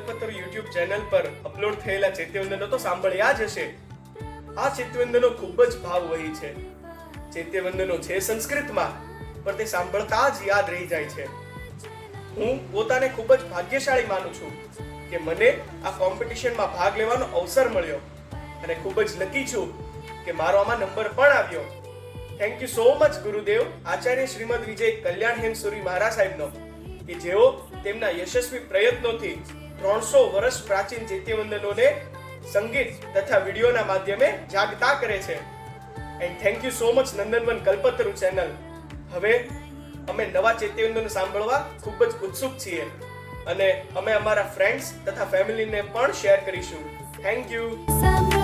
કલ્પતરુ YouTube channel પર upload થયેલા ચૈત્યવંદનો તો સાંભળ્યા જ હશે. આ ચૈત્યવંદનો ખૂબ જ ભાવવહી છે. ચૈત્યવંદનો છે સંસ્કૃતમાં, પણ તે સાંભળતા જ યાદ રહી જાય છે. હું પોતાને ખૂબ જ ભાગ્યશાળી માનું છું કે મને આ કોમ્પિટિશનમાં ભાગ લેવાનો અવસર મળ્યો અને ખૂબ જ લકી છું કે મારો આમાં નંબર પણ આવ્યો. થેન્ક યુ સો મચ ગુરુદેવ આચાર્ય શ્રીમદ વિજય કલ્યાણ હેમસુરી મહારાજ સાહેબનો, કે જેઓ તેમના યશસ્વી પ્રયત્નોથી 300 વર્ષ પ્રાચીન ચૈત્યવંદનોને સંગીત તથા વિડીયોના માધ્યમે જાગતા કરે છે. And thank you so much Nandanvan Kalpataru channel. હવે અમે નવા ચૈત્યવંદનો સાંભળવા ખૂબ જ ઉત્સુક છીએ અને અમે અમારા ફ્રેન્ડ્સ તથા ફેમિલીને પણ શેર કરીશું. Thank you.